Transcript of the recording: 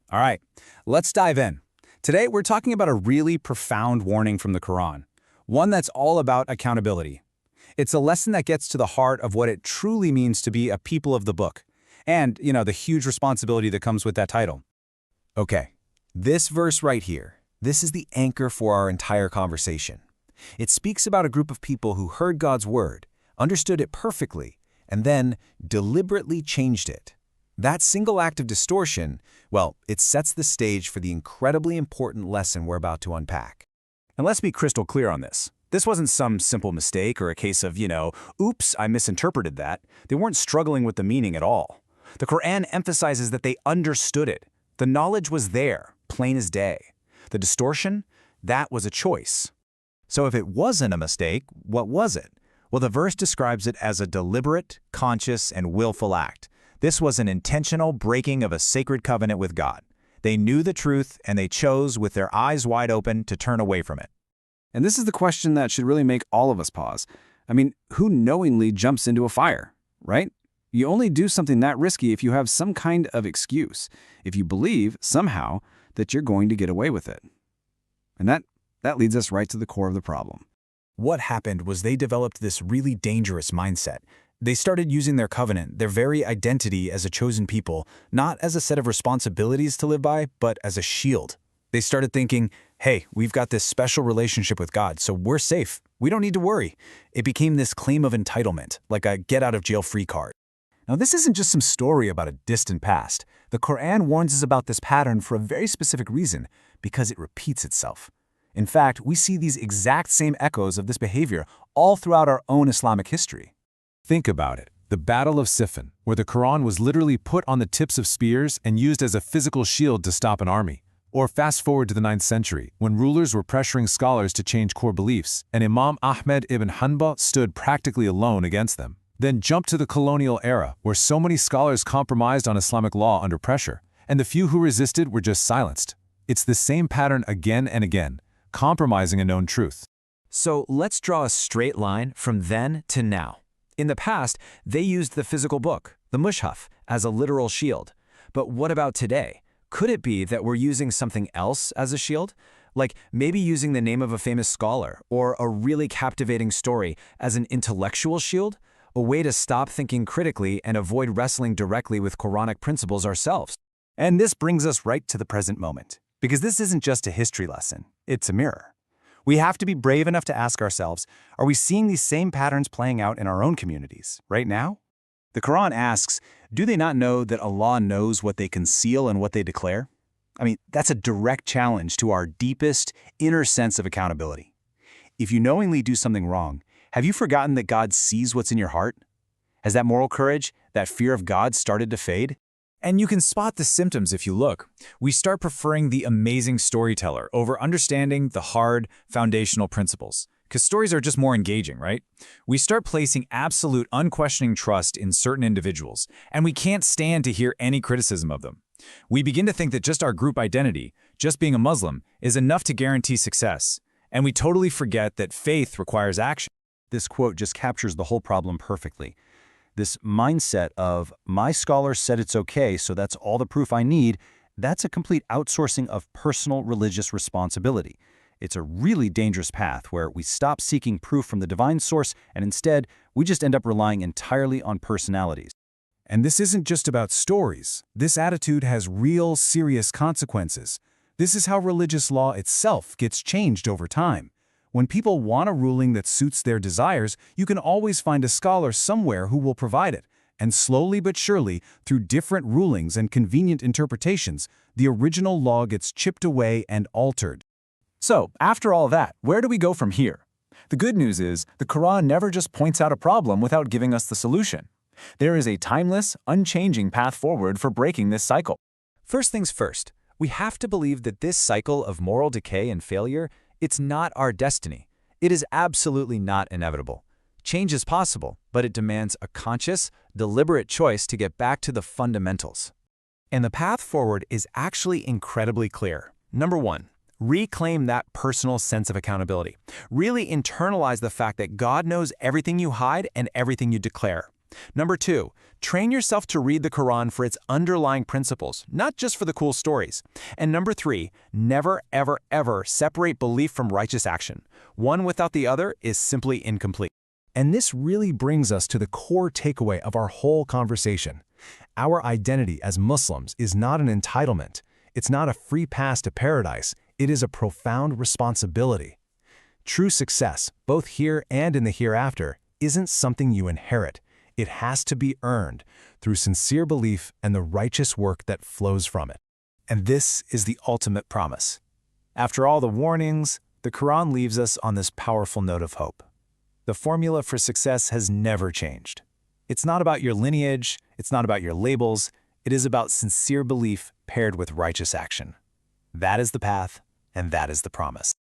All right, let's dive in. Today, we're talking about a really profound warning from the Quran, one that's all about accountability. It's a lesson that gets to the heart of what it truly means to be a people of the book, and, the huge responsibility that comes with that title. Okay, this verse right here, this is the anchor for our entire conversation. It speaks about a group of people who heard God's word, understood it perfectly, and then deliberately changed it. That single act of distortion, well, it sets the stage for the incredibly important lesson we're about to unpack. And let's be crystal clear on this. This wasn't some simple mistake or a case of, oops, I misinterpreted that. They weren't struggling with the meaning at all. The Quran emphasizes that they understood it. The knowledge was there, plain as day. The distortion, that was a choice. So if it wasn't a mistake, what was it? Well, the verse describes it as a deliberate, conscious, and willful act. This was an intentional breaking of a sacred covenant with God. They knew the truth, and they chose, with their eyes wide open, to turn away from it. And this is the question that should really make all of us pause. Who knowingly jumps into a fire, right? You only do something that risky if you have some kind of excuse, if you believe, somehow, that you're going to get away with it. And that leads us right to the core of the problem. What happened was they developed this really dangerous mindset. They started using their covenant, their very identity as a chosen people, not as a set of responsibilities to live by, but as a shield. They started thinking, hey, we've got this special relationship with God, so we're safe. We don't need to worry. It became this claim of entitlement, like a get-out-of-jail-free card. Now, this isn't just some story about a distant past. The Quran warns us about this pattern for a very specific reason, because it repeats itself. In fact, we see these exact same echoes of this behavior all throughout our own Islamic history. Think about it. The Battle of Siffin, where the Quran was literally put on the tips of spears and used as a physical shield to stop an army. Or fast forward to the 9th century, when rulers were pressuring scholars to change core beliefs, and Imam Ahmed ibn Hanbal stood practically alone against them. Then jump to the colonial era, where so many scholars compromised on Islamic law under pressure, and the few who resisted were just silenced. It's the same pattern again and again, compromising a known truth. So let's draw a straight line from then to now. In the past, they used the physical book, the Mushaf, as a literal shield. But what about today? Could it be that we're using something else as a shield? Like maybe using the name of a famous scholar or a really captivating story as an intellectual shield? A way to stop thinking critically and avoid wrestling directly with Quranic principles ourselves. And this brings us right to the present moment, because this isn't just a history lesson, it's a mirror. We have to be brave enough to ask ourselves, are we seeing these same patterns playing out in our own communities, right now? The Quran asks, do they not know that Allah knows what they conceal and what they declare? That's a direct challenge to our deepest, inner sense of accountability. If you knowingly do something wrong, have you forgotten that God sees what's in your heart? Has that moral courage, that fear of God started to fade? And you can spot the symptoms if you look. We start preferring the amazing storyteller over understanding the hard, foundational principles. Because stories are just more engaging, right? We start placing absolute, unquestioning trust in certain individuals, and we can't stand to hear any criticism of them. We begin to think that just our group identity, just being a Muslim, is enough to guarantee success. And we totally forget that faith requires action. This quote just captures the whole problem perfectly. This mindset of, my scholar said it's okay, so that's all the proof I need, that's a complete outsourcing of personal religious responsibility. It's a really dangerous path where we stop seeking proof from the divine source and instead, we just end up relying entirely on personalities. And this isn't just about stories. This attitude has real, serious consequences. This is how religious law itself gets changed over time. When people want a ruling that suits their desires, you can always find a scholar somewhere who will provide it. And slowly but surely, through different rulings and convenient interpretations, the original law gets chipped away and altered. So, after all that, where do we go from here? The good news is, the Quran never just points out a problem without giving us the solution. There is a timeless, unchanging path forward for breaking this cycle. First things first, we have to believe that this cycle of moral decay and failure, it's not our destiny. It is absolutely not inevitable. Change is possible, but it demands a conscious, deliberate choice to get back to the fundamentals. And the path forward is actually incredibly clear. Number one, reclaim that personal sense of accountability. Really internalize the fact that God knows everything you hide and everything you declare. Number 2, train yourself to read the Quran for its underlying principles, not just for the cool stories. And number 3, never, ever, ever separate belief from righteous action. One without the other is simply incomplete. And this really brings us to the core takeaway of our whole conversation. Our identity as Muslims is not an entitlement. It's not a free pass to paradise. It is a profound responsibility. True success, both here and in the hereafter, isn't something you inherit. It has to be earned through sincere belief and the righteous work that flows from it. And this is the ultimate promise. After all the warnings, the Quran leaves us on this powerful note of hope. The formula for success has never changed. It's not about your lineage, it's not about your labels, it is about sincere belief paired with righteous action. That is the path, and that is the promise.